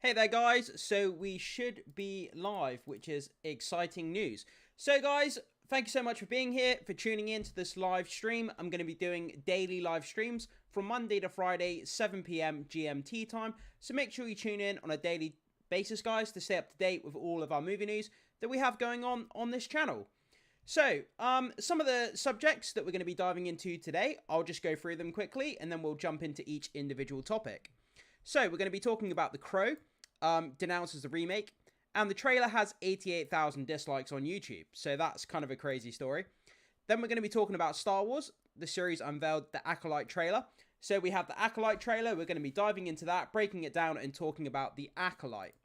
Hey there guys, so we should be live, which is exciting news. So guys, thank you so much for being here, for tuning in to this live stream. I'm going to be doing daily live streams from Monday to Friday, 7 PM GMT time. So make sure you tune in on a daily basis, guys, to stay up to date with all of our movie news that we have going on this channel. So, some of the subjects that we're going to be diving into today, I'll just go through them quickly and then we'll jump into each individual topic. So, we're going to be talking about The Crow, denounced as the remake, and the trailer has 88,000 dislikes on YouTube, so that's kind of a crazy story. Then we're going to be talking about Star Wars, the series Unveiled, the Acolyte trailer. So we have the Acolyte trailer, we're going to be diving into that, breaking it down and talking about the Acolyte.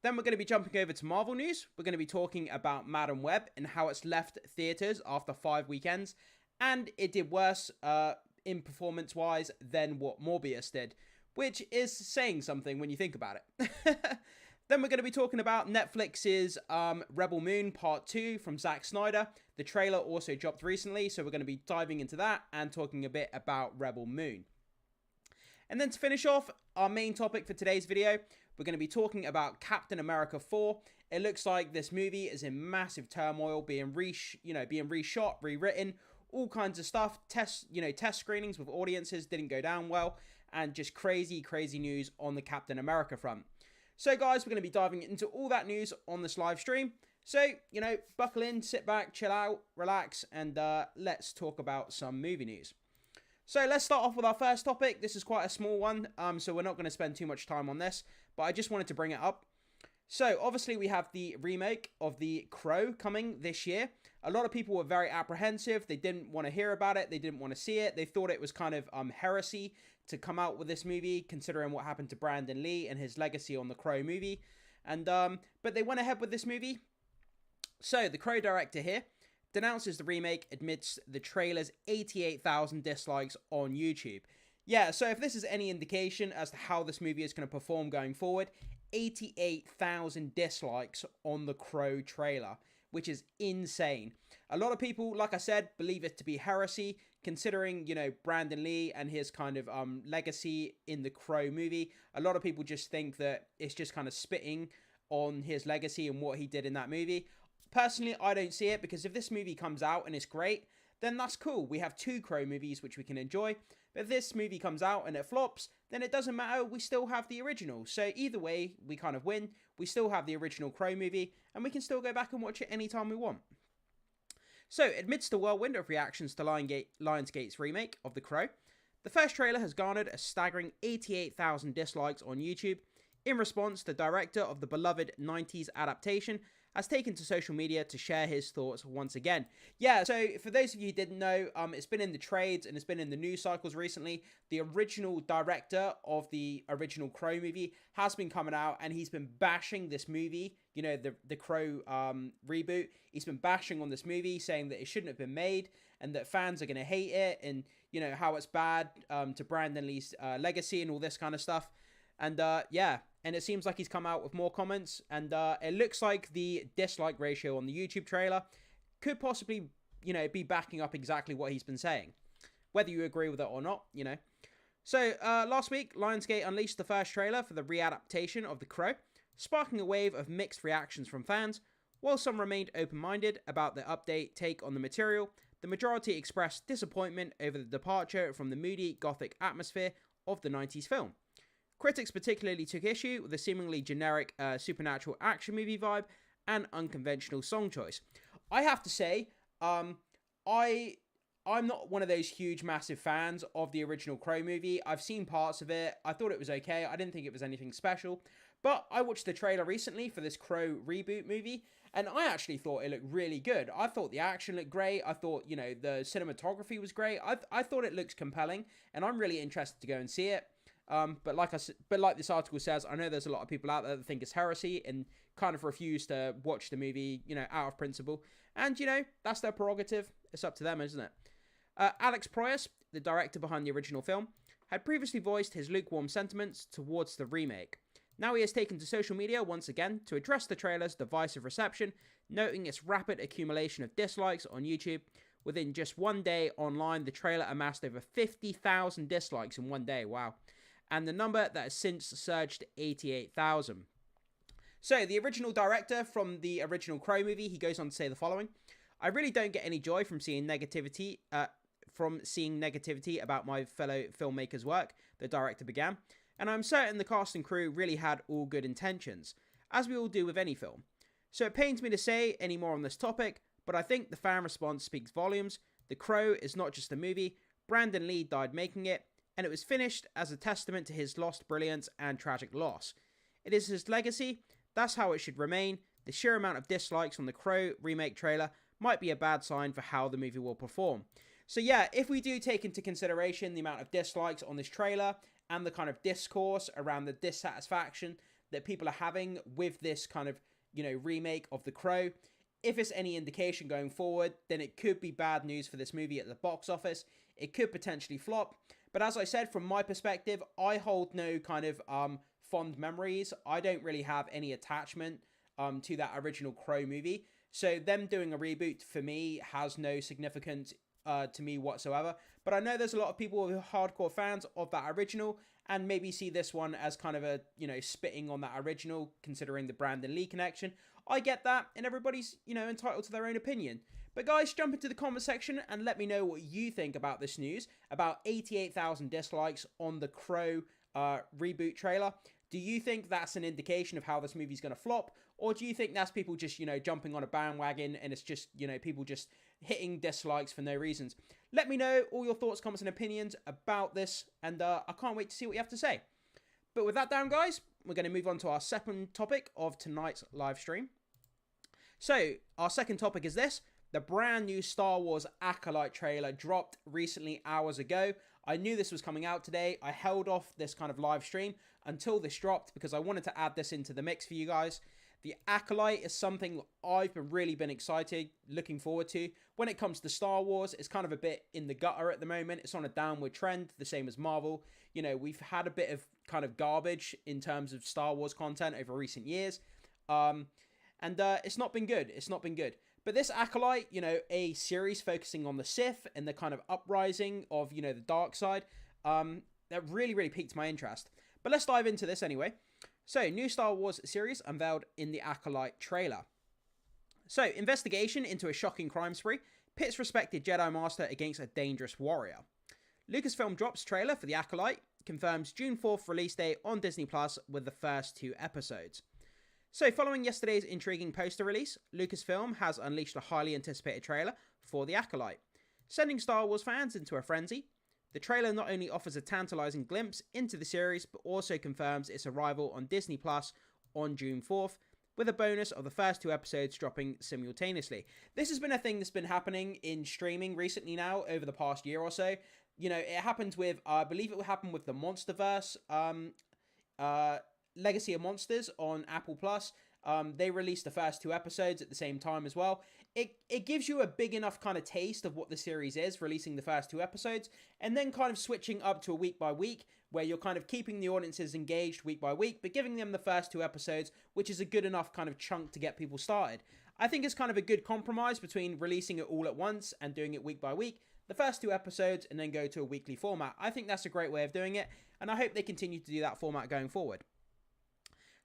Then we're going to be jumping over to Marvel news. We're going to be talking about Madam Web and how it's left theatres after 5 weekends, and it did worse in performance-wise than what Morbius did, which is saying something when you think about it. Then we're going to be talking about Netflix's Rebel Moon Part 2 from Zack Snyder. The trailer also dropped recently, so we're going to be diving into that and talking a bit about Rebel Moon. And then to finish off our main topic for today's video, we're going to be talking about Captain America 4. It looks like this movie is in massive turmoil, being reshot, rewritten, all kinds of stuff. Test screenings with audiences didn't go down well, and just crazy news on the Captain America front. So guys, we're going to be diving into all that news on this live stream. So, buckle in, sit back, chill out, relax, and let's talk about some movie news. So let's start off with our first topic. This is quite a small one, so we're not going to spend too much time on this, but I just wanted to bring it up. So, obviously, we have the remake of The Crow coming this year. A lot of people were very apprehensive. They didn't want to hear about it. They didn't want to see it. They thought it was kind of heresy to come out with this movie, considering what happened to Brandon Lee and his legacy on The Crow movie. And but they went ahead with this movie. So, the Crow director here denounces the remake amidst the trailer's 88,000 dislikes on YouTube. Yeah, so if this is any indication as to how this movie is going to perform going forward, 88,000 dislikes on the Crow trailer, which is insane. A lot of people, like I said, believe it to be heresy, considering, Brandon Lee and his kind of legacy in the Crow movie. A lot of people just think that it's just kind of spitting on his legacy and what he did in that movie. Personally, I don't see it, because if this movie comes out and it's great, then that's cool. We have 2 Crow movies which we can enjoy. But if this movie comes out and it flops, then it doesn't matter. We still have the original. So either way, we kind of win. We still have the original Crow movie, and we can still go back and watch it anytime we want. So, amidst the whirlwind of reactions to Lionsgate's remake of The Crow, the first trailer has garnered a staggering 88,000 dislikes on YouTube. In response, the director of the beloved 90s adaptation has taken to social media to share his thoughts once again. Yeah, so for those of you who didn't know, it's been in the trades and it's been in the news cycles recently. The original director of the original Crow movie has been coming out, and he's been bashing this movie, the Crow reboot. He's been bashing on this movie, saying that it shouldn't have been made and that fans are going to hate it, and, how it's bad to Brandon Lee's legacy and all this kind of stuff. And yeah, and it seems like he's come out with more comments, and it looks like the dislike ratio on the YouTube trailer could possibly, be backing up exactly what he's been saying, whether you agree with it or not, So last week, Lionsgate unleashed the first trailer for the readaptation of The Crow, sparking a wave of mixed reactions from fans. While some remained open-minded about the update take on the material, the majority expressed disappointment over the departure from the moody, gothic atmosphere of the 90s film. Critics particularly took issue with the seemingly generic supernatural action movie vibe and unconventional song choice. I have to say, I'm not one of those huge, massive fans of the original Crow movie. I've seen parts of it. I thought it was okay. I didn't think it was anything special. But I watched the trailer recently for this Crow reboot movie, and I actually thought it looked really good. I thought the action looked great. I thought, the cinematography was great. I thought it looks compelling, and I'm really interested to go and see it. But like this article says, I know there's a lot of people out there that think it's heresy and kind of refuse to watch the movie, out of principle. And, that's their prerogative. It's up to them, isn't it? Alex Proyas, the director behind the original film, had previously voiced his lukewarm sentiments towards the remake. Now he has taken to social media once again to address the trailer's divisive reception, noting its rapid accumulation of dislikes on YouTube. Within just one day online, the trailer amassed over 50,000 dislikes in one day. Wow. and the number that has since surged to 88,000. So, the original director from the original Crow movie, he goes on to say the following: "I really don't get any joy from seeing negativity about my fellow filmmakers' work," the director began, "and I'm certain the cast and crew really had all good intentions, as we all do with any film. So it pains me to say any more on this topic, but I think the fan response speaks volumes. The Crow is not just a movie. Brandon Lee died making it, and it was finished as a testament to his lost brilliance and tragic loss. It is his legacy. That's how it should remain. The sheer amount of dislikes on the Crow remake trailer might be a bad sign for how the movie will perform." So yeah, if we do take into consideration the amount of dislikes on this trailer and the kind of discourse around the dissatisfaction that people are having with this kind of, remake of The Crow, if it's any indication going forward, then it could be bad news for this movie at the box office. It could potentially flop. But as I said, from my perspective, I hold no kind of fond memories. I don't really have any attachment to that original Crow movie. So them doing a reboot for me has no significance to me whatsoever. But I know there's a lot of people who are hardcore fans of that original and maybe see this one as kind of a, spitting on that original, considering the Brandon Lee connection. I get that, and everybody's, entitled to their own opinion. But guys, jump into the comment section and let me know what you think about this news, about 88,000 dislikes on the Crow reboot trailer. Do you think that's an indication of how this movie's going to flop? Or do you think that's people just, jumping on a bandwagon and it's just, people just hitting dislikes for no reasons? Let me know all your thoughts, comments, and opinions about this, and I can't wait to see what you have to say. But with that down, guys, we're going to move on to our second topic of tonight's live stream. So, our second topic is this. The brand new Star Wars Acolyte trailer dropped recently, hours ago. I knew this was coming out today. I held off this kind of live stream until this dropped because I wanted to add this into the mix for you guys. The Acolyte is something I've really been excited, looking forward to. When it comes to Star Wars, it's kind of a bit in the gutter at the moment. It's on a downward trend, the same as Marvel. We've had a bit of kind of garbage in terms of Star Wars content over recent years. And it's not been good. It's not been good. But this Acolyte, a series focusing on the Sith and the kind of uprising of, the dark side, that really, really piqued my interest. But let's dive into this anyway. So, new Star Wars series unveiled in the Acolyte trailer. So, investigation into a shocking crime spree pits respected Jedi Master against a dangerous warrior. Lucasfilm drops trailer for the Acolyte, confirms June 4th release date on Disney Plus with the first 2 episodes. So, following yesterday's intriguing poster release, Lucasfilm has unleashed a highly anticipated trailer for the Acolyte, sending Star Wars fans into a frenzy. The trailer not only offers a tantalizing glimpse into the series, but also confirms its arrival on Disney Plus on June 4th, with a bonus of the first 2 episodes dropping simultaneously. This has been a thing that's been happening in streaming recently now, over the past year or so. It happened with, I believe it will happen with the Monsterverse, Legacy of Monsters on Apple Plus. They released the first 2 episodes at the same time as well. It gives you a big enough kind of taste of what the series is, releasing the first 2 episodes, and then kind of switching up to a week by week, where you're kind of keeping the audiences engaged week by week, but giving them the first 2 episodes, which is a good enough kind of chunk to get people started. I think it's kind of a good compromise between releasing it all at once and doing it week by week, the first 2 episodes, and then go to a weekly format. I think that's a great way of doing it, and I hope they continue to do that format going forward.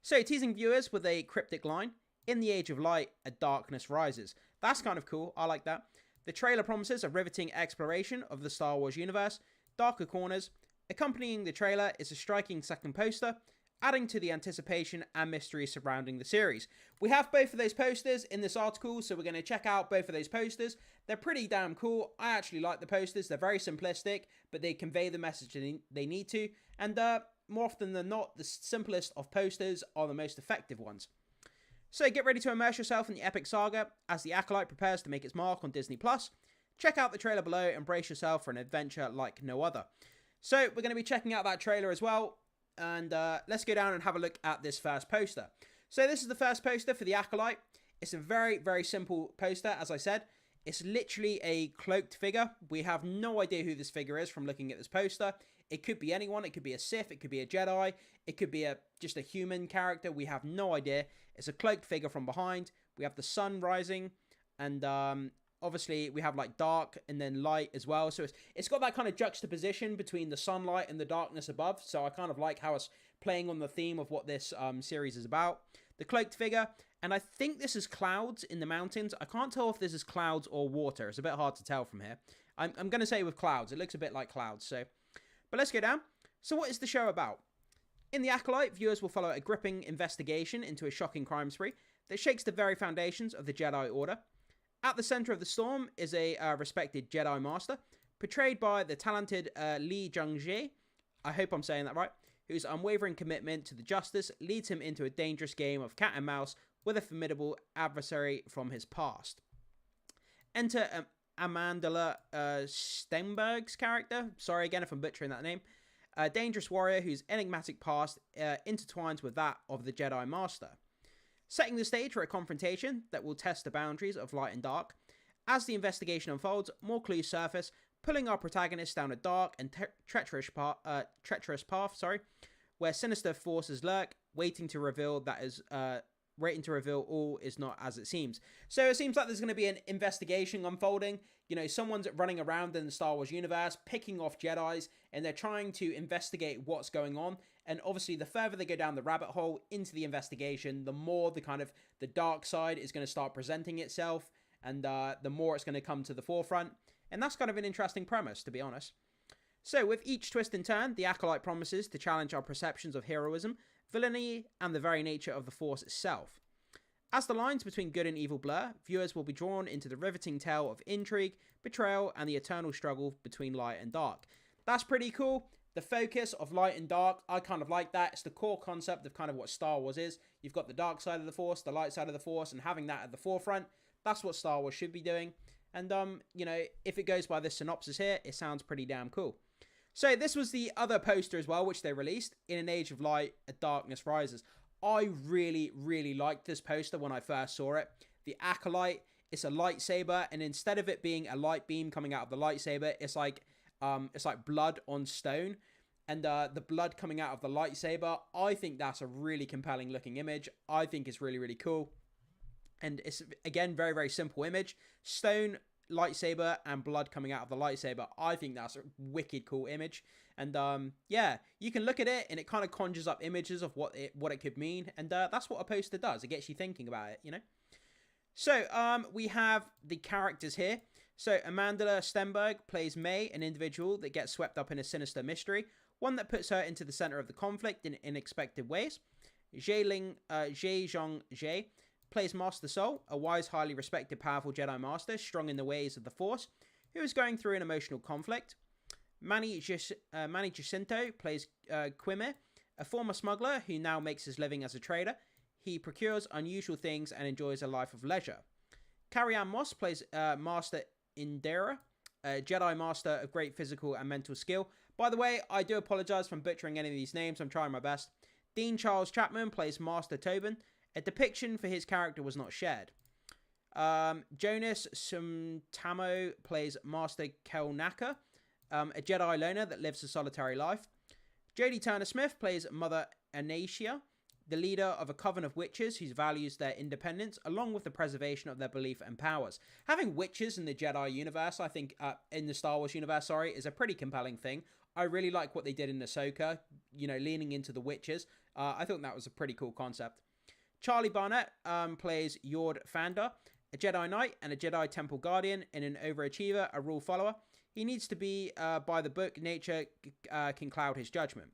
So, teasing viewers with a cryptic line, "In the age of light, a darkness rises." That's kind of cool. I like that. The trailer promises a riveting exploration of the Star Wars universe, darker corners. Accompanying the trailer is a striking second poster, adding to the anticipation and mystery surrounding the series. We have both of those posters in this article, so we're going to check out both of those posters. They're pretty damn cool. I actually like the posters. They're very simplistic, but they convey the message they need to. And more often than not, the simplest of posters are the most effective ones. So get ready to immerse yourself in the epic saga as the Acolyte prepares to make its mark on Disney+. Check out the trailer below and brace yourself for an adventure like no other. So we're going to be checking out that trailer as well. And let's go down and have a look at this first poster. So this is the first poster for the Acolyte. It's a very, very simple poster, as I said. It's literally a cloaked figure. We have no idea who this figure is from looking at this poster. It could be anyone. It could be a Sith. It could be a Jedi. It could be just a human character. We have no idea. It's a cloaked figure from behind. We have the sun rising. And obviously we have like dark and then light as well. So it's got that kind of juxtaposition between the sunlight and the darkness above. So I kind of like how it's playing on the theme of what this series is about. The cloaked figure, and I think this is clouds in the mountains. I can't tell if this is clouds or water. It's a bit hard to tell from here. I'm going to say with clouds. It looks a bit like clouds. So, but let's go down. So what is the show about? In The Acolyte, viewers will follow a gripping investigation into a shocking crime spree that shakes the very foundations of the Jedi Order. At the center of the storm is a respected Jedi Master, portrayed by the talented Lee Jung-jae. I hope I'm saying that right. Whose unwavering commitment to the justice leads him into a dangerous game of cat and mouse with a formidable adversary from his past. Enter Amandla Stenberg's character. Sorry again if I'm butchering that name. A dangerous warrior whose enigmatic past intertwines with that of the Jedi Master. Setting the stage for a confrontation that will test the boundaries of light and dark. As the investigation unfolds, more clues surface, pulling our protagonists down a dark and treacherous path, where sinister forces lurk, waiting to reveal all is not as it seems. So it seems like there's going to be an investigation unfolding. You know, someone's running around in the Star Wars universe, picking off Jedis, and they're trying to investigate what's going on. And obviously, the further they go down the rabbit hole into the investigation, the more the dark side is going to start presenting itself, and the more it's going to come to the forefront. And that's kind of an interesting premise, to be honest. So, with each twist and turn, the Acolyte promises to challenge our perceptions of heroism, villainy, and the very nature of the Force itself. As the lines between good and evil blur, viewers will be drawn into the riveting tale of intrigue, betrayal, and the eternal struggle between light and dark. That's pretty cool. The focus of light and dark, I kind of like that. It's the core concept of kind of what Star Wars is. You've got the dark side of the Force, the light side of the Force, and having that at the forefront. That's what Star Wars should be doing. And, you know, if it goes by this synopsis here, it sounds pretty damn cool. So this was the other poster as well, which they released. In an age of light, a darkness rises. I really, really liked this poster when I first saw it. The Acolyte, it's a lightsaber, and instead of it being a light beam coming out of the lightsaber, it's like blood on stone, and the blood coming out of the lightsaber. I think that's a really compelling looking image. I think it's really, really cool. And it's, again, very, very simple image. Stone, lightsaber, and blood coming out of the lightsaber. I think that's a wicked cool image. And yeah, you can look at it and it kind of conjures up images of what it could mean. And that's what a poster does. It gets you thinking about it, you know. So we have the characters here. So Amandla Stenberg plays May, an individual that gets swept up in a sinister mystery, one that puts her into the center of the conflict in unexpected ways. Zhe Zhong-jae plays Master Soul, a wise, highly respected, powerful Jedi Master, strong in the ways of the Force, who is going through an emotional conflict. Manny Jacinto plays Quimir, a former smuggler who now makes his living as a trader. He procures unusual things and enjoys a life of leisure. Carrie-Anne Moss plays Master Indira, a Jedi Master of great physical and mental skill. By the way, I do apologize for butchering any of these names. I'm trying my best. Dean Charles Chapman plays Master Tobin. A depiction for his character was not shared. Jonas Sumtamo plays Master Kelnaka, a Jedi loner that lives a solitary life. Jodie Turner-Smith plays Mother Anasia, the leader of a coven of witches who values their independence along with the preservation of their belief and powers. Having witches in the Jedi universe, I think, in the Star Wars universe, is a pretty compelling thing. I really like what they did in Ahsoka, you know, leaning into the witches. I thought that was a pretty cool concept. Charlie Barnett plays Yord Fandar, a Jedi Knight and a Jedi Temple Guardian, and an overachiever, a rule follower. He needs to be by the book. Nature can cloud his judgment.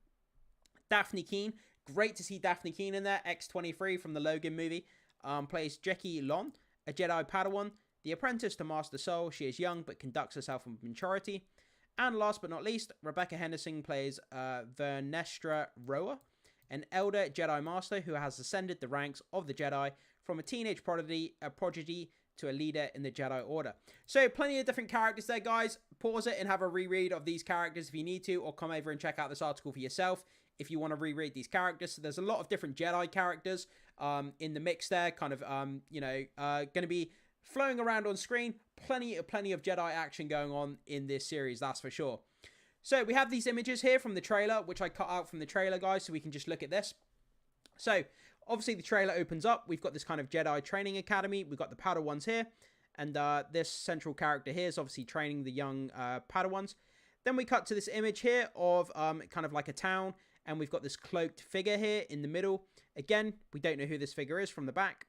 Daphne Keane, great to see Daphne Keane in there. X-23 from the Logan movie, plays Jeki Lon, a Jedi Padawan, the apprentice to Master Soul. She is young but conducts herself with maturity. And last but not least, Rebecca Henderson plays Vernestra Roa, an elder Jedi Master who has ascended the ranks of the Jedi from a teenage prodigy to a leader in the Jedi Order. So plenty of different characters there, guys. Pause it and have a reread of these characters if you need to, or come over and check out this article for yourself if you want to reread these characters. So there's a lot of different Jedi characters in the mix there, kind of, going to be flowing around on screen. Plenty of Jedi action going on in this series, that's for sure. So we have these images here from the trailer, which I cut out from the trailer, guys, so we can just look at this. So obviously the trailer opens up. We've got this kind of Jedi training academy. We've got the Padawans here. And this central character here is obviously training the young Padawans. Then we cut to this image here of kind of like a town. And we've got this cloaked figure here in the middle. Again, we don't know who this figure is from the back.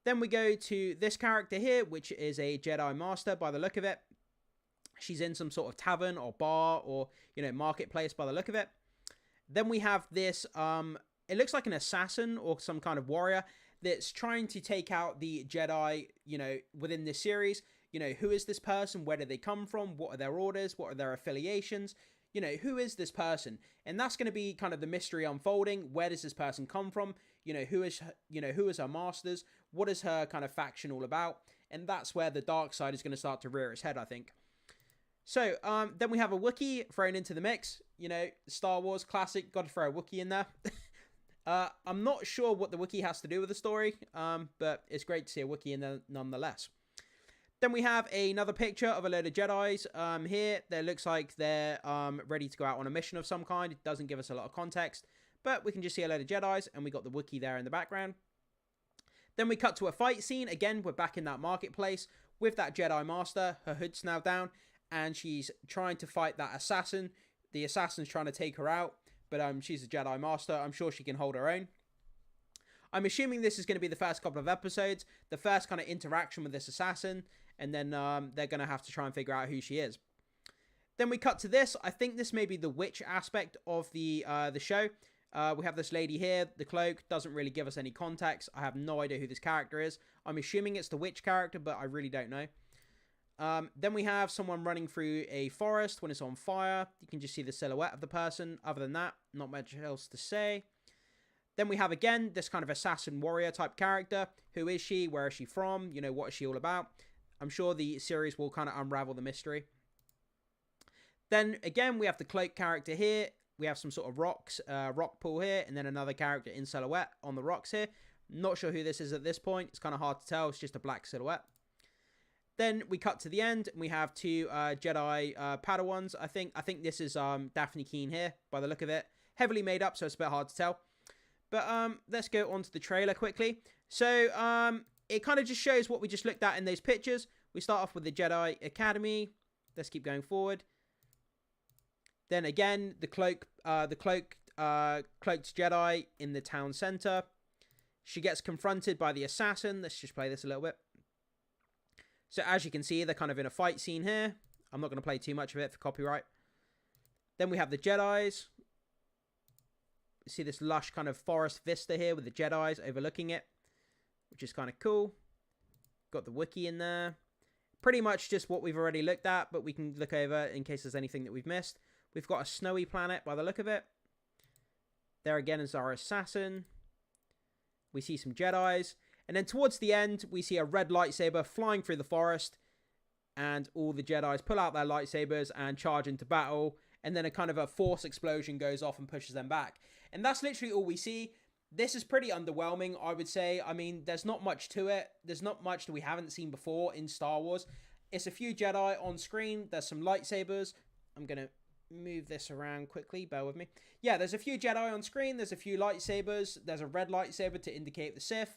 Then we go to this character here, which is a Jedi Master by the look of it. She's in some sort of tavern or bar or, you know, marketplace by the look of it. Then we have this, it looks like an assassin or some kind of warrior that's trying to take out the Jedi, you know, within this series. You know, who is this person? Where do they come from? What are their orders? What are their affiliations? You know, who is this person? And that's going to be kind of the mystery unfolding. Where does this person come from? You know, who is her masters? What is her kind of faction all about? And that's where the dark side is going to start to rear its head, I think. So, then we have a Wookiee thrown into the mix. You know, Star Wars classic, got to throw a Wookiee in there. I'm not sure what the Wookiee has to do with the story, but it's great to see a Wookiee in there nonetheless. Then we have another picture of a load of Jedis here. That looks like they're ready to go out on a mission of some kind. It doesn't give us a lot of context, but we can just see a load of Jedis, and we got the Wookiee there in the background. Then we cut to a fight scene. Again, we're back in that marketplace with that Jedi Master. Her hood's now down, and she's trying to fight that assassin. The assassin's trying to take her out, but she's a Jedi Master. I'm sure she can hold her own. I'm assuming this is going to be the first couple of episodes, the first kind of interaction with this assassin, and then they're going to have to try and figure out who she is. Then we cut to this. I think this may be the witch aspect of the show. We have this lady here. The cloak doesn't really give us any context. I have no idea who this character is. I'm assuming it's the witch character, but I really don't know. Then we have someone running through a forest when it's on fire. You can just see the silhouette of the person. Other than that, not much else to say. Then we have, again, this kind of assassin warrior type character. Who is she? Where is she from? You know, what is she all about? I'm sure the series will kind of unravel the mystery. Then, again, we have the cloak character here. We have some sort of rock pool here. And then another character in silhouette on the rocks here. Not sure who this is at this point. It's kind of hard to tell. It's just a black silhouette. Then we cut to the end. And we have two Jedi Padawans. I think this is Daphne Keane here, by the look of it. Heavily made up, so it's a bit hard to tell. But let's go on to the trailer quickly. So it kind of just shows what we just looked at in those pictures. We start off with the Jedi Academy. Let's keep going forward. Then again, the cloaked Jedi in the town center. She gets confronted by the assassin. Let's just play this a little bit. So as you can see, they're kind of in a fight scene here. I'm not going to play too much of it for copyright. Then we have the Jedis. See this lush kind of forest vista here with the Jedis overlooking it, which is kind of cool. Got the Wookiee in there. Pretty much just what we've already looked at, but we can look over in case there's anything that we've missed. We've got a snowy planet by the look of it. There again is our assassin. We see some Jedis. And then towards the end, we see a red lightsaber flying through the forest. And all the Jedis pull out their lightsabers and charge into battle. And then a kind of a force explosion goes off and pushes them back. And that's literally all we see. This is pretty underwhelming, I would say. I mean, there's not much to it. There's not much that we haven't seen before in Star Wars. It's a few Jedi on screen. There's some lightsabers. I'm going to move this around quickly. Bear with me. Yeah, there's a few Jedi on screen. There's a few lightsabers. There's a red lightsaber to indicate the Sith.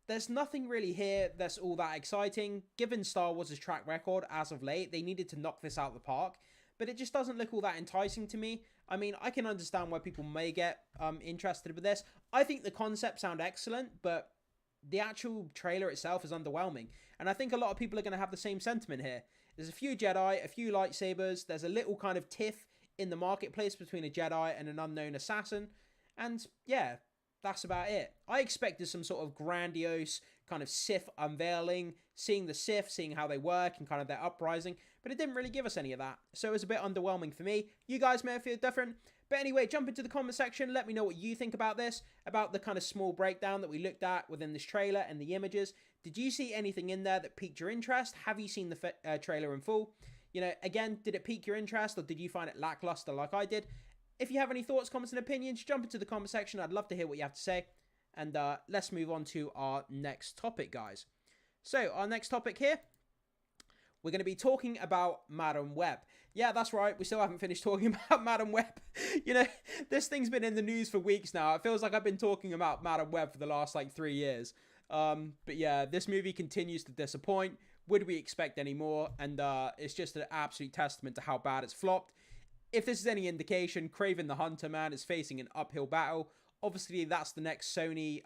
There's nothing really here that's all that exciting. Given Star Wars' track record as of late, they needed to knock this out of the park. But it just doesn't look all that enticing to me. I mean, I can understand why people may get interested with this. I think the concept sounds excellent, but the actual trailer itself is underwhelming. And I think a lot of people are going to have the same sentiment here. There's a few Jedi, a few lightsabers. There's a little kind of tiff in the marketplace between a Jedi and an unknown assassin. And yeah, that's about it. I expected some sort of grandiose kind of Sith unveiling, seeing the Sith, seeing how they work and kind of their uprising, but it didn't really give us any of that. So it was a bit underwhelming for me. You guys may feel different. But anyway, jump into the comment section. Let me know what you think about this, about the kind of small breakdown that we looked at within this trailer and the images. Did you see anything in there that piqued your interest? Have you seen the trailer in full? You know, again, did it pique your interest or did you find it lackluster like I did? If you have any thoughts, comments, and opinions, jump into the comment section. I'd love to hear what you have to say. And let's move on to our next topic, guys. So, our next topic here, we're going to be talking about Madam Web. Yeah, that's right. We still haven't finished talking about Madam Web. You know, this thing's been in the news for weeks now. It feels like I've been talking about Madam Web for the last, 3 years. But yeah, this movie continues to disappoint. Would we expect any more? And it's just an absolute testament to how bad it's flopped. If this is any indication, Kraven the Hunter, man, is facing an uphill battle. Obviously, that's the next Sony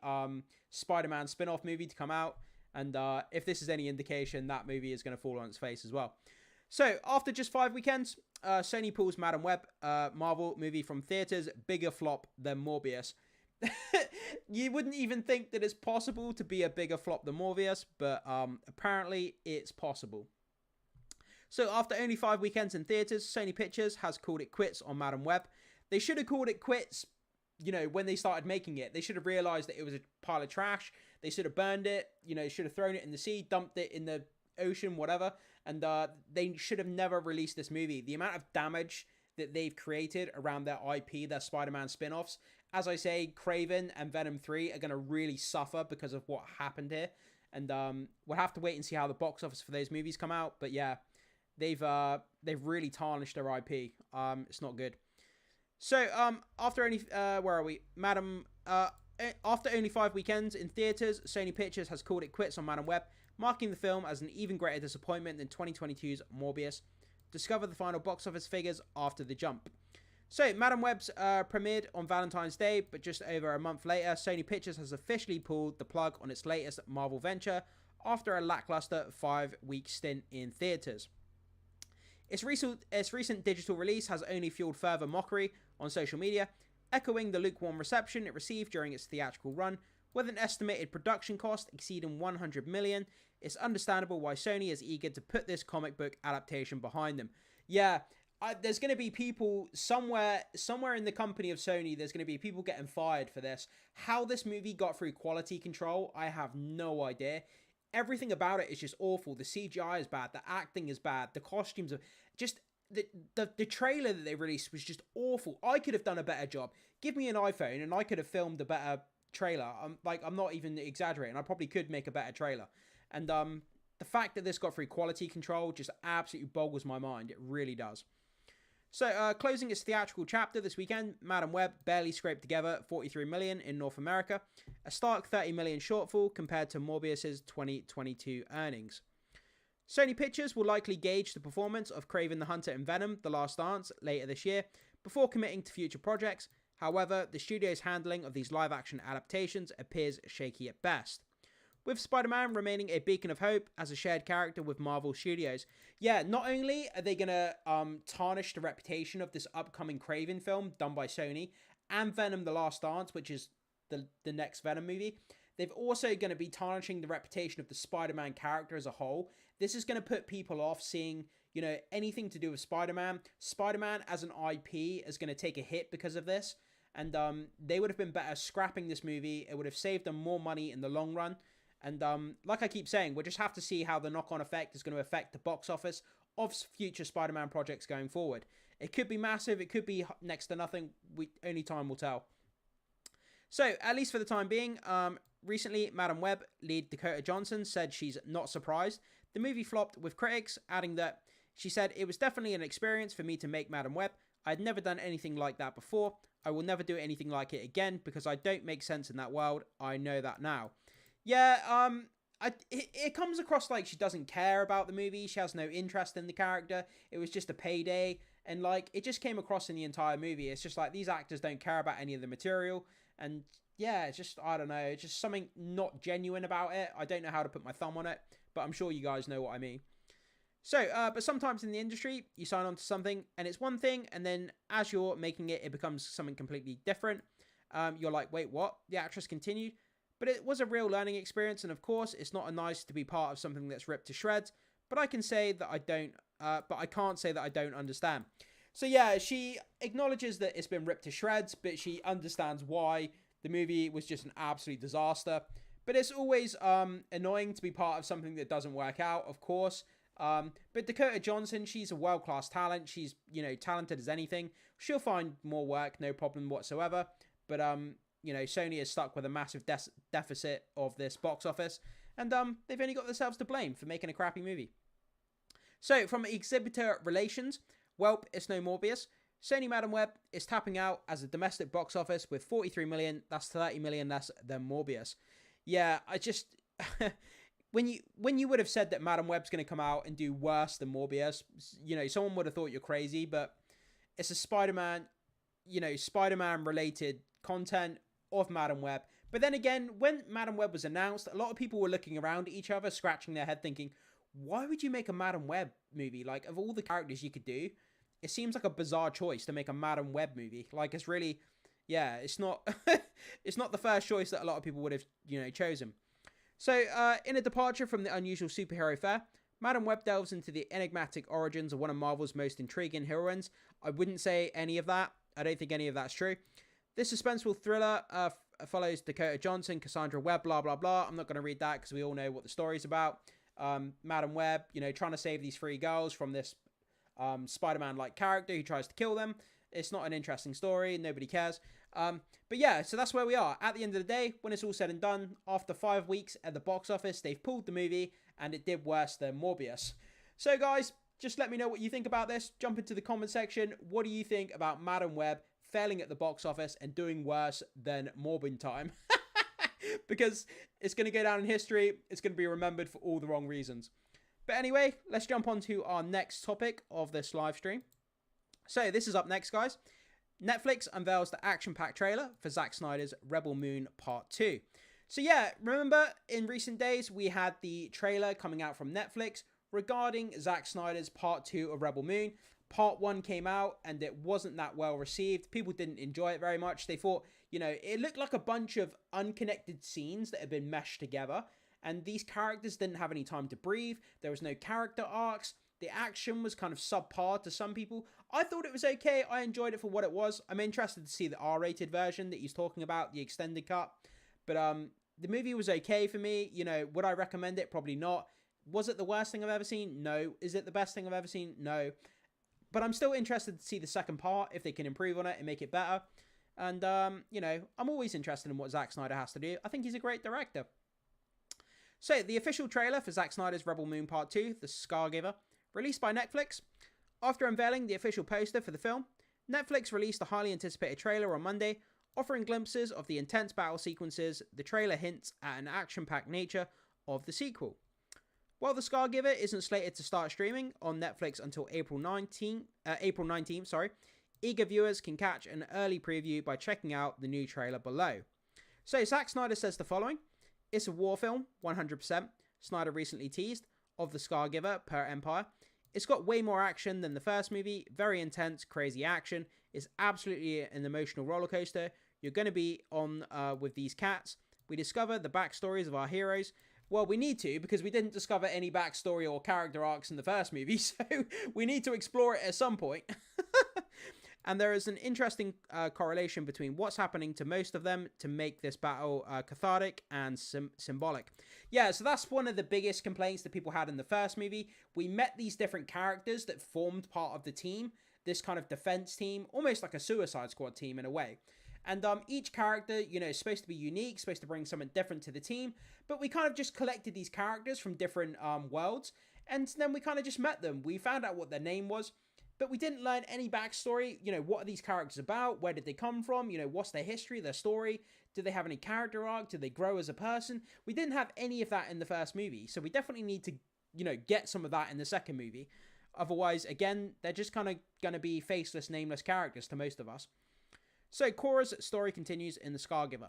Spider-Man spin-off movie to come out. And if this is any indication, that movie is going to fall on its face as well. So, after just 5 weekends, Sony pulls Madam Web, Marvel movie from theaters, bigger flop than Morbius. You wouldn't even think that it's possible to be a bigger flop than Morbius, but apparently it's possible. So after only 5 weekends in theaters, Sony Pictures has called it quits on Madam Web. They should have called it quits, when they started making it. They should have realized that it was a pile of trash. They should have burned it, should have thrown it in the sea, dumped it in the ocean, whatever. And they should have never released this movie. The amount of damage that they've created around their IP, their Spider-Man spin-offs. As I say, Kraven and Venom 3 are going to really suffer because of what happened here. And we'll have to wait and see how the box office for those movies come out. But yeah, they've really tarnished their IP. It's not good. So after only after only 5 weekends in theaters, Sony Pictures has called it quits on Madam Web, marking the film as an even greater disappointment than 2022's Morbius. Discover the final box office figures after the jump. So, Madam Web's premiered on Valentine's Day, but just over a month later, Sony Pictures has officially pulled the plug on its latest Marvel venture after a lackluster 5-week stint in theaters. Its recent digital release has only fueled further mockery on social media, echoing the lukewarm reception it received during its theatrical run. With an estimated production cost exceeding $100 million, it's understandable why Sony is eager to put this comic book adaptation behind them. Yeah, there's going to be people somewhere in the company of Sony, there's going to be people getting fired for this. How this movie got through quality control, I have no idea. Everything about it is just awful. The CGI is bad. The acting is bad. The costumes are just... The trailer that they released was just awful. I could have done a better job. Give me an iPhone and I could have filmed a better trailer. I'm not even exaggerating. I probably could make a better trailer. And the fact that this got through quality control just absolutely boggles my mind. It really does. So, closing its theatrical chapter this weekend, Madam Web barely scraped together $43 million in North America, a stark $30 million shortfall compared to Morbius's 2022 earnings. Sony Pictures will likely gauge the performance of Kraven the Hunter and Venom: The Last Dance later this year before committing to future projects. However, the studio's handling of these live-action adaptations appears shaky at best, with Spider-Man remaining a beacon of hope as a shared character with Marvel Studios. Yeah, not only are they going to tarnish the reputation of this upcoming Kraven film done by Sony and Venom: The Last Dance, which is the next Venom movie, they've also going to be tarnishing the reputation of the Spider-Man character as a whole. This is going to put people off seeing, anything to do with Spider-Man. Spider-Man as an IP is going to take a hit because of this. And they would have been better scrapping this movie. It would have saved them more money in the long run. And like I keep saying, we'll just have to see how the knock-on effect is going to affect the box office of future Spider-Man projects going forward. It could be massive. It could be next to nothing. Only time will tell. So, at least for the time being, recently, Madam Web lead Dakota Johnson said she's not surprised. The movie flopped with critics, adding that she said, "It was definitely an experience for me to make Madam Web. I'd never done anything like that before. I will never do anything like it again because I don't make sense in that world. I know that now." Yeah, it comes across like she doesn't care about the movie. She has no interest in the character. It was just a payday. And, it just came across in the entire movie. It's just like, these actors don't care about any of the material. And, yeah, it's just, I don't know. It's just something not genuine about it. I don't know how to put my thumb on it. But I'm sure you guys know what I mean. So, but sometimes in the industry, you sign on to something, and it's one thing. And then, as you're making it, it becomes something completely different. You're like, wait, what? The actress continued. But it was a real learning experience, and of course, it's not nice to be part of something that's ripped to shreds. But I can say that I don't. But I can't say that I don't understand. So yeah, she acknowledges that it's been ripped to shreds, but she understands why the movie was just an absolute disaster. But it's always annoying to be part of something that doesn't work out, of course. But Dakota Johnson, she's a world-class talent. She's, talented as anything. She'll find more work, no problem whatsoever. But Sony is stuck with a massive deficit of this box office, and they've only got themselves to blame for making a crappy movie. So, from exhibitor relations, welp, it's no Morbius. Sony Madam Web is tapping out as a domestic box office with $43 million. That's $30 million less than Morbius. Yeah, I just when you would have said that Madam Web's going to come out and do worse than Morbius, you know, someone would have thought you're crazy. But it's a Spider-Man, you know, Spider-Man related content of Madam Web. But then again, when Madam Web was announced, a lot of people were looking around at each other, scratching their head, thinking, "Why would you make a Madam Web movie? Like, of all the characters you could do, it seems like a bizarre choice to make a Madam Web movie. Like, it's really, yeah, it's not, it's not the first choice that a lot of people would have, you know, chosen." So, in a departure from the unusual superhero fare, Madam Web delves into the enigmatic origins of one of Marvel's most intriguing heroines. I wouldn't say any of that. I don't think any of that's true. This suspenseful thriller follows Dakota Johnson, Cassandra Webb, blah, blah, blah. I'm not going to read that because we all know what the story's about. Madam Web, you know, trying to save these three girls from this Spider-Man-like character who tries to kill them. It's not an interesting story. Nobody cares. But yeah, so that's where we are. At the end of the day, when it's all said and done, after 5 weeks at the box office, they've pulled the movie and it did worse than Morbius. So guys, just let me know what you think about this. Jump into the comment section. What do you think about Madam Web failing at the box office and doing worse than Morbin Time? Because it's going to go down in history. It's going to be remembered for all the wrong reasons. But anyway, let's jump on to our next topic of this live stream. So this is up next, guys. Netflix unveils the action-packed trailer for Zack Snyder's Rebel Moon Part 2. So yeah, remember in recent days we had the trailer coming out from Netflix regarding Zack Snyder's Part 2 of Rebel Moon. Part 1 came out and it wasn't that well received. People didn't enjoy it very much. They thought, you know, it looked like a bunch of unconnected scenes that had been meshed together. And these characters didn't have any time to breathe. There was no character arcs. The action was kind of subpar to some people. I thought it was okay. I enjoyed it for what it was. I'm interested to see the R-rated version that he's talking about, the extended cut. But the movie was okay for me. You know, would I recommend it? Probably not. Was it the worst thing I've ever seen? No. Is it the best thing I've ever seen? No. But I'm still interested to see the second part, if they can improve on it and make it better. And, you know, I'm always interested in what Zack Snyder has to do. I think he's a great director. So, the official trailer for Zack Snyder's Rebel Moon Part 2, The Scargiver, released by Netflix. After unveiling the official poster for the film, Netflix released a highly anticipated trailer on Monday, offering glimpses of the intense battle sequences. The trailer hints at an action-packed nature of the sequel. While The Scargiver isn't slated to start streaming on Netflix until April 19th, eager viewers can catch an early preview by checking out the new trailer below. So, Zack Snyder says the following: "It's a war film, 100%, Snyder recently teased, of The Scargiver per Empire. It's got way more action than the first movie, very intense, crazy action. It's absolutely an emotional roller coaster. You're going to be on with these cats. We discover the backstories of our heroes." Well, we need to, because we didn't discover any backstory or character arcs in the first movie, so we need to explore it at some point. And there is an interesting correlation between what's happening to most of them to make this battle cathartic and symbolic. Yeah, so that's one of the biggest complaints that people had in the first movie. We met these different characters that formed part of the team, this kind of defense team, almost like a Suicide Squad team in a way. And each character, you know, is supposed to be unique, supposed to bring something different to the team. But we kind of just collected these characters from different worlds. And then we kind of just met them. We found out what their name was. But we didn't learn any backstory. You know, what are these characters about? Where did they come from? You know, what's their history, their story? Do they have any character arc? Do they grow as a person? We didn't have any of that in the first movie. So we definitely need to, you know, get some of that in the second movie. Otherwise, again, they're just kind of going to be faceless, nameless characters to most of us. So, Korra's story continues in The Scargiver.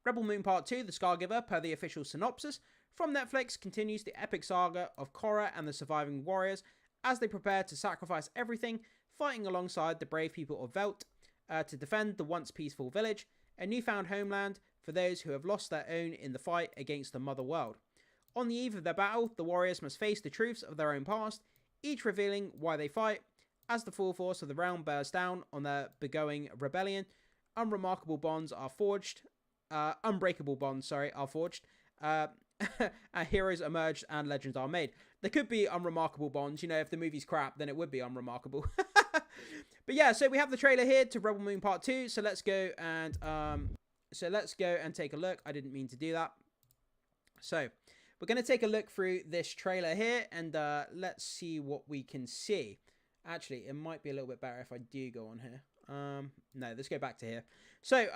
Rebel Moon Part 2, The Scargiver, per the official synopsis from Netflix, continues the epic saga of Korra and the surviving warriors as they prepare to sacrifice everything, fighting alongside the brave people of Velt to defend the once peaceful village, a newfound homeland for those who have lost their own in the fight against the Mother World. On the eve of their battle, the warriors must face the truths of their own past, each revealing why they fight. As the full force of the realm bears down on their begoing rebellion, unbreakable bonds are forged. Heroes emerge and legends are made. There could be unremarkable bonds. You know, if the movie's crap, then it would be unremarkable. But yeah, so we have the trailer here to Rebel Moon Part 2. So let's go and take a look. I didn't mean to do that. So we're going to take a look through this trailer here and let's see what we can see. Actually, it might be a little bit better if I do go on here. No, let's go back to here. So,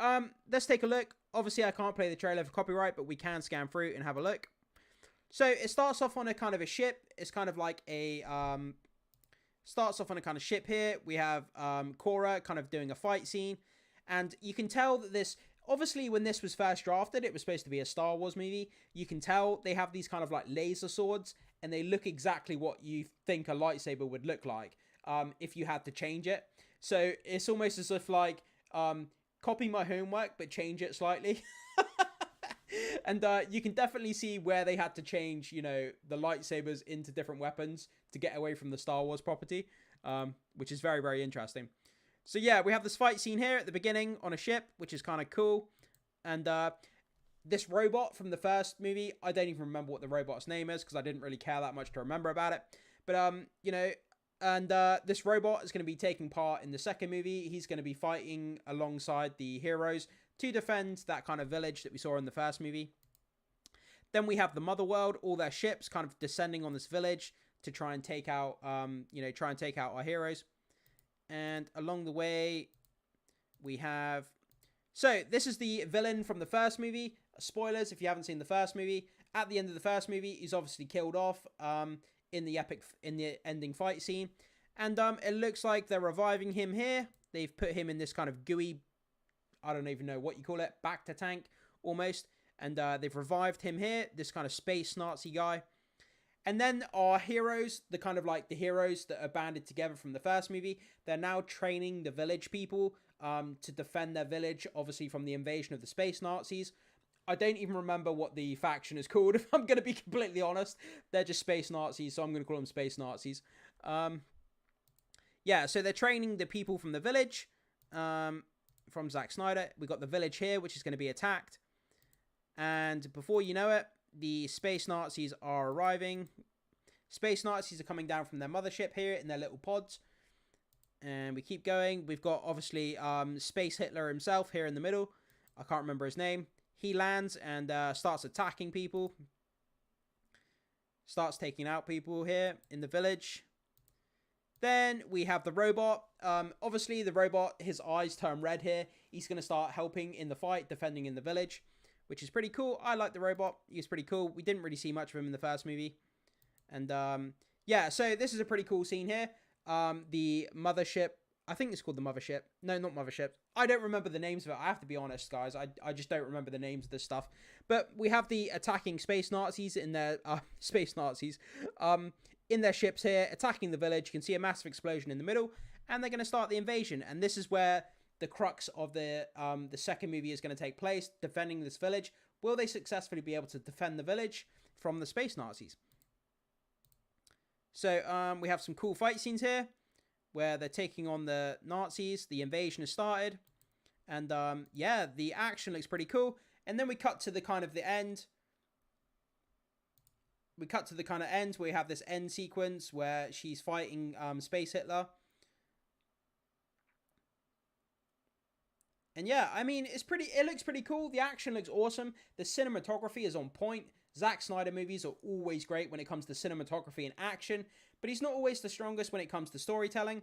let's take a look. Obviously, I can't play the trailer for copyright, but we can scan through and have a look. So, it starts off on a kind of a ship. It's kind of like a, starts off on a kind of ship here. We have, Korra kind of doing a fight scene. And you can tell that this, obviously, when this was first drafted, it was supposed to be a Star Wars movie. You can tell they have these kind of like laser swords, and they look exactly what you think a lightsaber would look like, if you had to change it. So it's almost as if like, copy my homework, but change it slightly. And you can definitely see where they had to change, you know, the lightsabers into different weapons to get away from the Star Wars property, which is very, very interesting. So yeah, we have this fight scene here at the beginning on a ship, which is kind of cool. And this robot from the first movie, I don't even remember what the robot's name is because I didn't really care that much to remember about it. But, you know, and this robot is going to be taking part in the second movie. He's going to be fighting alongside the heroes to defend that kind of village that we saw in the first movie. Then we have the Mother World, all their ships kind of descending on this village to try and take out, you know, try and take out our heroes. And along the way, we have... So, this is the villain from the first movie. Spoilers, if you haven't seen the first movie. At the end of the first movie, he's obviously killed off in the ending fight scene. And it looks like they're reviving him here. They've put him in this kind of gooey, I don't even know what you call it, Bacta tank, almost. And they've revived him here, this kind of space Nazi guy. And then our heroes, the kind of like the heroes that are banded together from the first movie, they're now training the village people to defend their village, obviously from the invasion of the space Nazis. I don't even remember what the faction is called, if I'm going to be completely honest. They're just space Nazis, so I'm going to call them space Nazis. Yeah, so they're training the people from the village from Zack Snyder. We've got the village here, which is going to be attacked. And before you know it, the space Nazis are arriving. Space Nazis are coming down from their mothership here in their little pods. And we keep going. We've got, obviously, Space Hitler himself here in the middle. I can't remember his name. He lands and starts attacking people. Starts taking out people here in the village. Then we have the robot. Obviously, the robot, his eyes turn red here. He's going to start helping in the fight, defending in the village, which is pretty cool. I like the robot. He's pretty cool. We didn't really see much of him in the first movie. And, yeah, so this is a pretty cool scene here. The mothership, I think it's called the mothership. No, not mothership. I don't remember the names of it. I have to be honest, guys. I just don't remember the names of this stuff. But we have the attacking space Nazis in their, space Nazis, in their ships here, attacking the village. You can see a massive explosion in the middle, and they're going to start the invasion. And this is where the crux of the second movie is going to take place, defending this village. Will they successfully be able to defend the village from the space Nazis? So, we have some cool fight scenes here, where they're taking on the Nazis. The invasion has started. And, yeah, the action looks pretty cool. And then we cut to the kind of the end. We cut to the kind of end where we have this end sequence where she's fighting Space Hitler. And yeah, I mean, it looks pretty cool. The action looks awesome. The cinematography is on point. Zack Snyder movies are always great when it comes to cinematography and action, but he's not always the strongest when it comes to storytelling.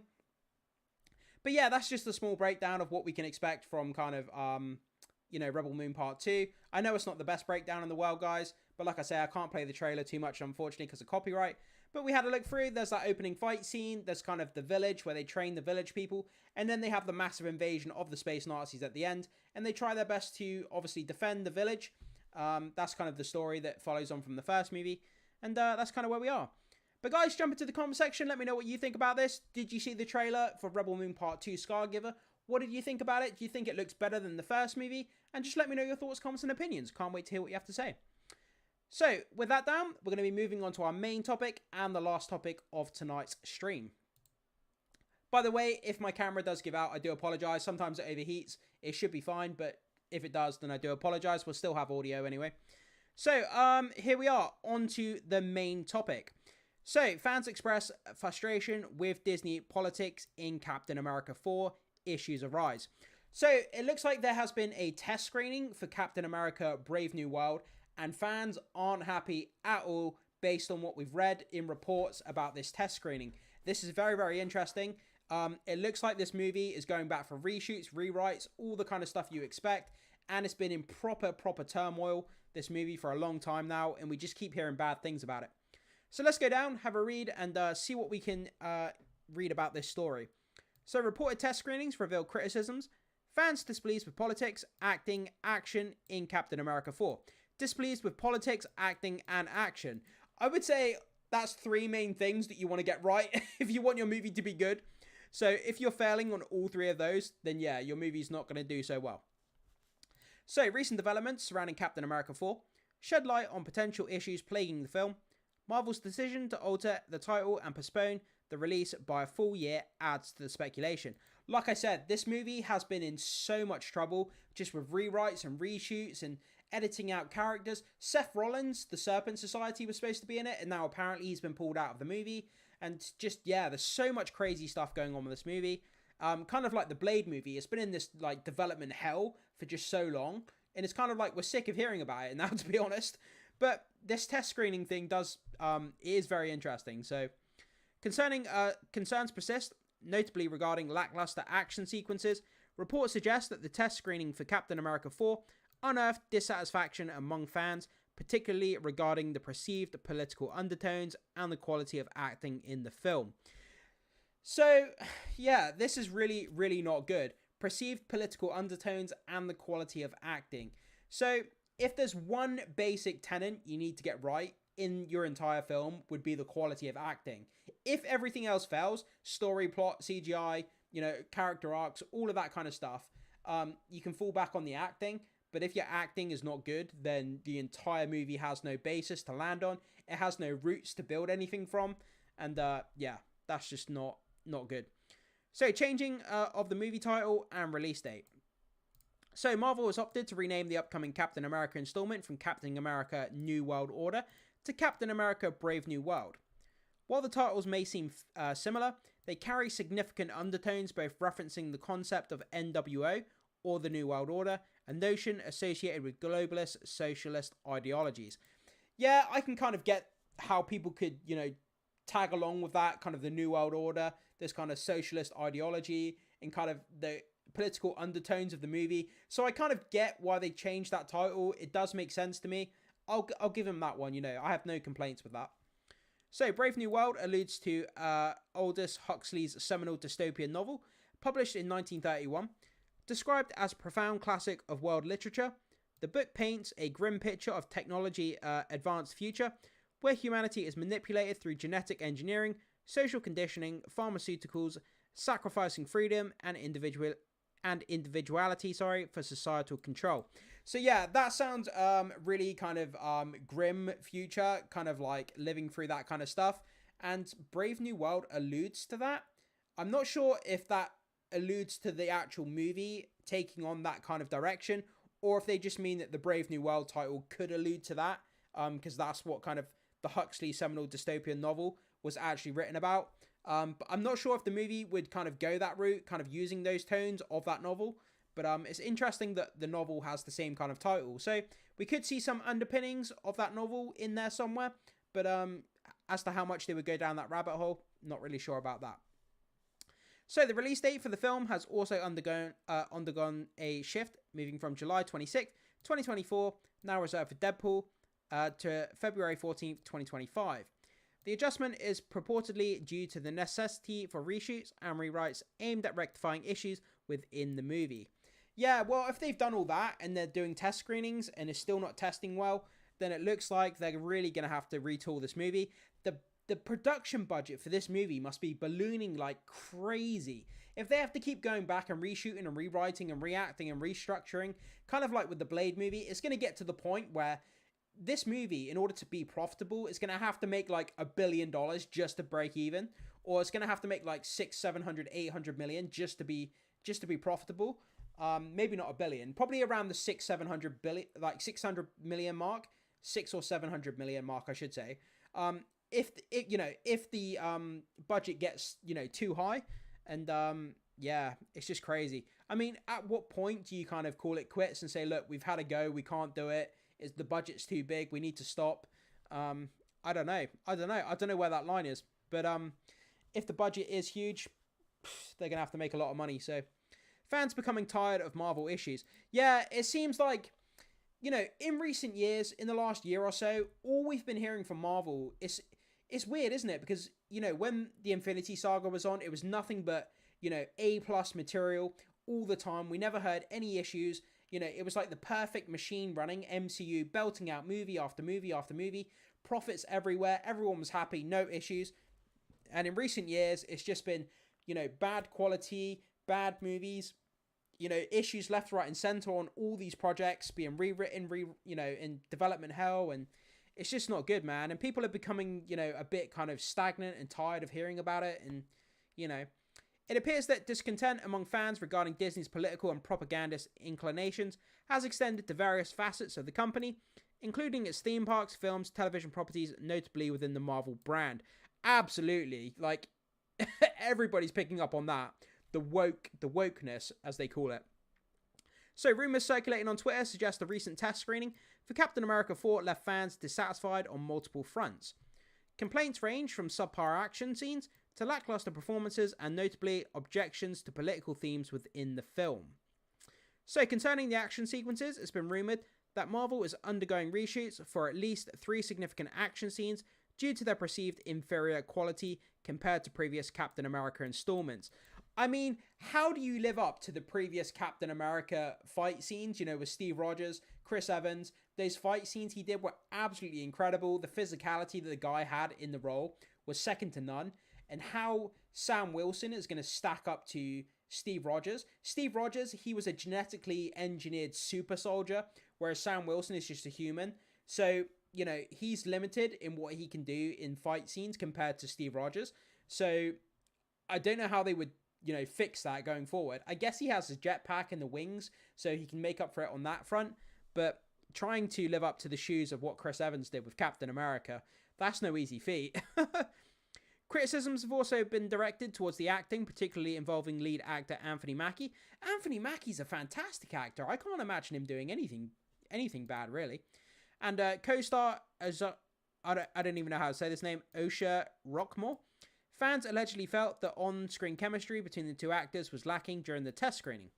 But yeah, that's just a small breakdown of what we can expect from kind of, you know, Rebel Moon Part 2. I know it's not the best breakdown in the world, guys, but like I say, I can't play the trailer too much, unfortunately, because of copyright. But we had a look through. There's that opening fight scene. There's kind of the village where they train the village people. And then they have the massive invasion of the space Nazis at the end. And they try their best to, obviously, defend the village. That's kind of the story that follows on from the first movie. And that's kind of where we are. But guys, jump into the comment section. Let me know what you think about this. Did you see the trailer for Rebel Moon Part 2 Scargiver? What did you think about it? Do you think it looks better than the first movie? And just let me know your thoughts, comments, and opinions. Can't wait to hear what you have to say. So, with that down, we're going to be moving on to our main topic and the last topic of tonight's stream. By the way, if my camera does give out, I do apologize. Sometimes it overheats. It should be fine, but if it does, then I do apologize. We'll still have audio anyway. So, here we are, on to the main topic. So, fans express frustration with Disney politics in Captain America 4, issues arise. So, it looks like there has been a test screening for Captain America Brave New World, and fans aren't happy at all based on what we've read in reports about this test screening. This is very, very interesting. It looks like this movie is going back for reshoots, rewrites, all the kind of stuff you expect. And it's been in proper turmoil, this movie, for a long time now. And we just keep hearing bad things about it. So let's go down, have a read, and see what we can read about this story. So reported test screenings reveal criticisms. Fans displeased with politics, acting, action in Captain America 4. Displeased with politics, acting, and action. I would say that's 3 main things that you want to get right if you want your movie to be good. So if you're failing on all 3 of those, then yeah, your movie's not going to do so well. So recent developments surrounding Captain America 4 shed light on potential issues plaguing the film. Marvel's decision to alter the title and postpone the release by a full year adds to the speculation. Like I said, this movie has been in so much trouble just with rewrites and reshoots and editing out characters. Seth Rollins, the Serpent Society, was supposed to be in it, and now apparently he's been pulled out of the movie. And just, yeah, there's so much crazy stuff going on with this movie. Kind of like the Blade movie. It's been in this like development hell for just so long. And it's kind of like we're sick of hearing about it now, to be honest. But this test screening thing is very interesting. So concerns persist, notably regarding lackluster action sequences. Reports suggest that the test screening for Captain America 4 unearthed dissatisfaction among fans, particularly regarding the perceived political undertones and the quality of acting in the film. So, yeah, this is really, really not good. Perceived political undertones and the quality of acting. So, if there's one basic tenet you need to get right in your entire film, would be the quality of acting. If everything else fails, story, plot, CGI, character arcs, all of that kind of stuff, you can fall back on the acting. But if your acting is not good, then the entire movie has no basis to land on. It has no roots to build anything from. And yeah, that's just not good. So changing of the movie title and release date. So Marvel has opted to rename the upcoming Captain America installment from Captain America New World Order to Captain America Brave New World. While the titles may seem similar, they carry significant undertones, both referencing the concept of NWO, or the New World Order, a notion associated with globalist socialist ideologies. Yeah, I can kind of get how people could, tag along with that, kind of the New World Order, this kind of socialist ideology, and kind of the political undertones of the movie. So I kind of get why they changed that title. It does make sense to me. I'll give him that one, I have no complaints with that. So Brave New World alludes to Aldous Huxley's seminal dystopian novel, published in 1931. Described as a profound classic of world literature, the book paints a grim picture of technology advanced future where humanity is manipulated through genetic engineering, social conditioning, pharmaceuticals, sacrificing freedom and individuality for societal control. So yeah, that sounds really kind of grim future, kind of like living through that kind of stuff. And Brave New World alludes to that. I'm not sure if that alludes to the actual movie taking on that kind of direction, or if they just mean that the Brave New World title could allude to that, because that's what kind of the Huxley seminal dystopian novel was actually written about. But I'm not sure if the movie would kind of go that route, kind of using those tones of that novel. But it's interesting that the novel has the same kind of title. So we could see some underpinnings of that novel in there somewhere. But as to how much they would go down that rabbit hole, not really sure about that. So the release date for the film has also undergone a shift, moving from July 26th, 2024, now reserved for Deadpool, to February 14th, 2025. The adjustment is purportedly due to the necessity for reshoots and rewrites aimed at rectifying issues within the movie. Yeah, well, if they've done all that and they're doing test screenings and it's still not testing well, then it looks like they're really going to have to retool this movie. The production budget for this movie must be ballooning like crazy. If they have to keep going back and reshooting and rewriting and reacting and restructuring, kind of like with the Blade movie, it's going to get to the point where this movie, in order to be profitable, is going to have to make like $1 billion just to break even, or it's going to have to make like 600, 700, 800 million just to be profitable. Maybe not $1 billion, probably around the 600 million mark, 600 or 700 million mark, I should say. If the budget gets too high, and yeah, it's just crazy. I mean, at what point do you kind of call it quits and say, look, we've had a go, we can't do it, the budget's too big, we need to stop? I don't know where that line is, but if the budget is huge, they're going to have to make a lot of money. So fans becoming tired of Marvel issues. Yeah, it seems like, you know, in recent years, in the last year or so, all we've been hearing from Marvel is, it's weird, isn't it? Because, you know, when the Infinity Saga was on, it was nothing but, you know, A+ material all the time. We never heard any issues. You know, it was like the perfect machine running, MCU belting out movie after movie after movie, profits everywhere, everyone was happy, no issues. And in recent years, it's just been, you know, bad quality, bad movies, you know, issues left, right, and center on all these projects being rewritten, you know, in development hell, and it's just not good, man. And people are becoming, you know, a bit kind of stagnant and tired of hearing about it, and, you know, it appears that discontent among fans regarding Disney's political and propagandist inclinations has extended to various facets of the company, including its theme parks, films, television properties, notably within the Marvel brand. Absolutely, like, everybody's picking up on that. The wokeness, as they call it. So, rumours circulating on Twitter suggest a recent test screening for Captain America 4 left fans dissatisfied on multiple fronts. Complaints range from subpar action scenes to lackluster performances and notably objections to political themes within the film. So, concerning the action sequences, it's been rumoured that Marvel is undergoing reshoots for at least 3 significant action scenes due to their perceived inferior quality compared to previous Captain America installments. I mean, how do you live up to the previous Captain America fight scenes, you know, with Steve Rogers, Chris Evans? Those fight scenes he did were absolutely incredible. The physicality that the guy had in the role was second to none. And how Sam Wilson is going to stack up to Steve Rogers. Steve Rogers, he was a genetically engineered super soldier, whereas Sam Wilson is just a human. So, you know, he's limited in what he can do in fight scenes compared to Steve Rogers. So, I don't know how they would, you know, fix that going forward. I guess he has his jetpack and the wings, so he can make up for it on that front. But trying to live up to the shoes of what Chris Evans did with Captain America, that's no easy feat. Criticisms have also been directed towards the acting, particularly involving lead actor Anthony Mackie. Anthony Mackie's a fantastic actor. I can't imagine him doing anything bad, really. And co-star, I don't even know how to say this name, Osha Rockmore. Fans allegedly felt that on-screen chemistry between the two actors was lacking during the test screening.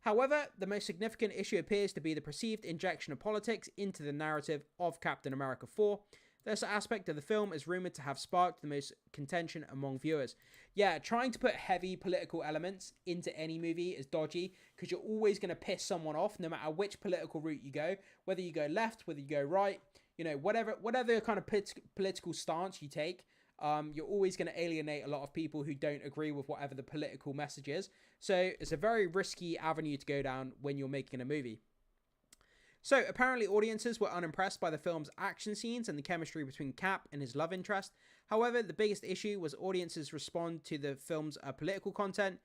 However, the most significant issue appears to be the perceived injection of politics into the narrative of Captain America 4. This aspect of the film is rumoured to have sparked the most contention among viewers. Yeah, trying to put heavy political elements into any movie is dodgy, because you're always going to piss someone off no matter which political route you go, whether you go left, whether you go right, you know, whatever kind of political stance you take. You're always going to alienate a lot of people who don't agree with whatever the political message is. So it's a very risky avenue to go down when you're making a movie. So apparently audiences were unimpressed by the film's action scenes and the chemistry between Cap and his love interest. However, the biggest issue was audiences respond to the film's political content.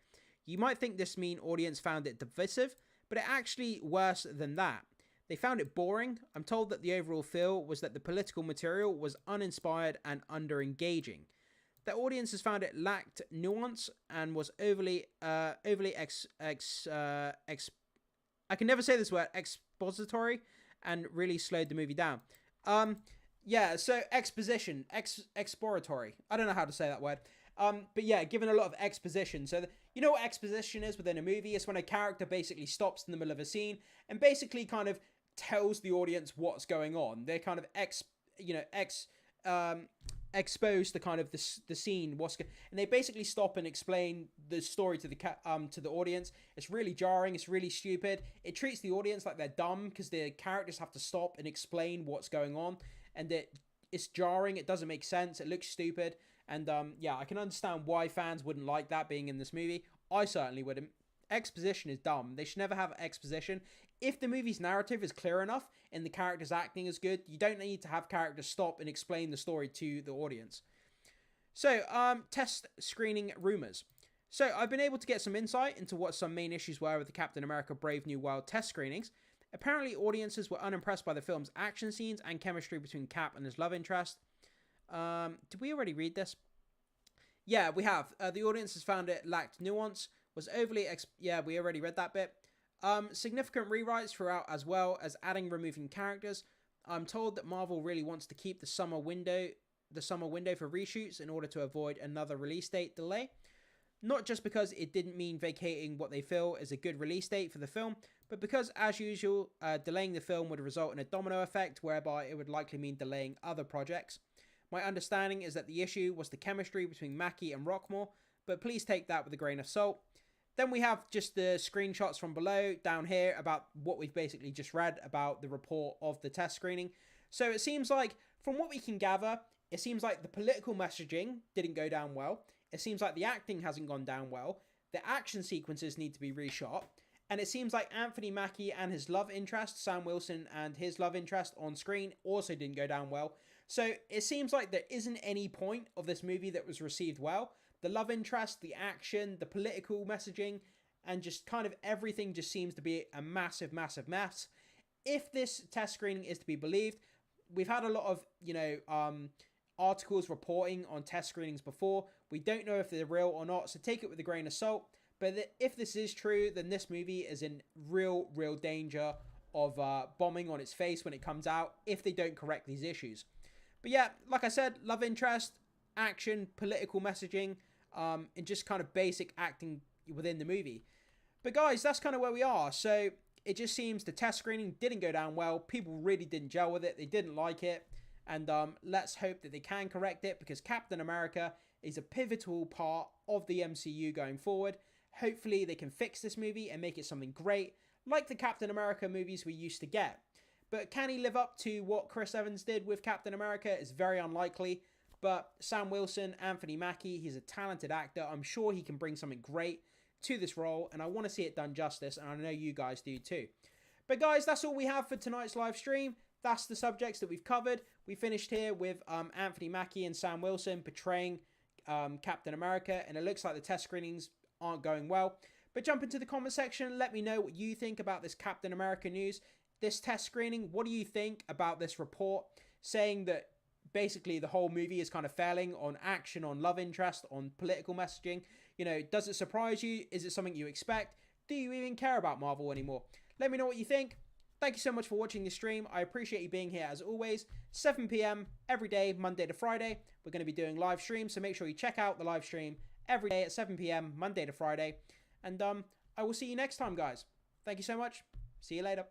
You might think this mean audience found it divisive, but it actually worse than that. They found it boring. I'm told that the overall feel was that the political material was uninspired and under-engaging. The audiences found it lacked nuance and was overly I can never say this word, expository, and really slowed the movie down. Yeah, so exposition, exploratory. I don't know how to say that word. But yeah, given a lot of exposition. So, you know what exposition is within a movie? It's when a character basically stops in the middle of a scene and basically kind of tells the audience what's going on. They kind of expose the kind of the scene, and they basically stop and explain the story to the audience. It's really jarring. It's really stupid. It treats the audience like they're dumb because the characters have to stop and explain what's going on, and it's jarring. It doesn't make sense. It looks stupid, and yeah, I can understand why fans wouldn't like that being in this movie. I certainly wouldn't. Exposition is dumb. They should never have exposition. If the movie's narrative is clear enough and the character's acting is good, you don't need to have characters stop and explain the story to the audience. So, test screening rumors. So, I've been able to get some insight into what some main issues were with the Captain America Brave New World test screenings. Apparently, audiences were unimpressed by the film's action scenes and chemistry between Cap and his love interest. Did we already read this? Yeah, we have. The audiences found it lacked nuance, was overly... yeah, we already read that bit. Significant rewrites throughout, as well as adding removing characters. I'm told that Marvel really wants to keep the summer window for reshoots in order to avoid another release date delay. Not just because it didn't mean vacating what they feel is a good release date for the film, but because, as usual, delaying the film would result in a domino effect whereby it would likely mean delaying other projects. My understanding is that the issue was the chemistry between Mackie and Rockmore, but please take that with a grain of salt. Then we have just the screenshots from below down here about what we've basically just read about the report of the test screening. So it seems like, from what we can gather, it seems like the political messaging didn't go down well. It seems like the acting hasn't gone down well. The action sequences need to be reshot. And it seems like Anthony Mackie and his love interest, Sam Wilson, and his love interest on screen also didn't go down well. So it seems like there isn't any point of this movie that was received well. The love interest, the action, the political messaging, and just kind of everything just seems to be a massive, massive mess. If this test screening is to be believed, we've had a lot of, articles reporting on test screenings before. We don't know if they're real or not, so take it with a grain of salt. But if this is true, then this movie is in real danger of bombing on its face when it comes out if they don't correct these issues. But yeah, like I said, love interest, action, political messaging, and just kind of basic acting within the movie. But guys, that's kind of where we are. So it just seems the test screening didn't go down well. People really didn't gel with it. They didn't like it. And let's hope that they can correct it, because Captain America is a pivotal part of the MCU going forward. Hopefully they can fix this movie and make it something great, like the Captain America movies we used to get. But can he live up to what Chris Evans did with Captain America is very unlikely. But Sam Wilson, Anthony Mackie, he's a talented actor. I'm sure he can bring something great to this role, and I want to see it done justice, and I know you guys do too. But guys, that's all we have for tonight's live stream. That's the subjects that we've covered. We finished here with Anthony Mackie and Sam Wilson portraying Captain America, and it looks like the test screenings aren't going well. But jump into the comment section, let me know what you think about this Captain America news, this test screening. What do you think about this report saying that basically the whole movie is kind of failing on action, on love interest, on political messaging? Does it surprise you? Is it something you expect? Do you even care about Marvel anymore? Let me know what you think. Thank you so much for watching the stream. I appreciate you being here as always. 7 p.m. every day, Monday to Friday. We're going to be doing live streams, so make sure you check out the live stream every day at 7 p.m. Monday to Friday. And I will see you next time, guys. Thank you so much. See you later.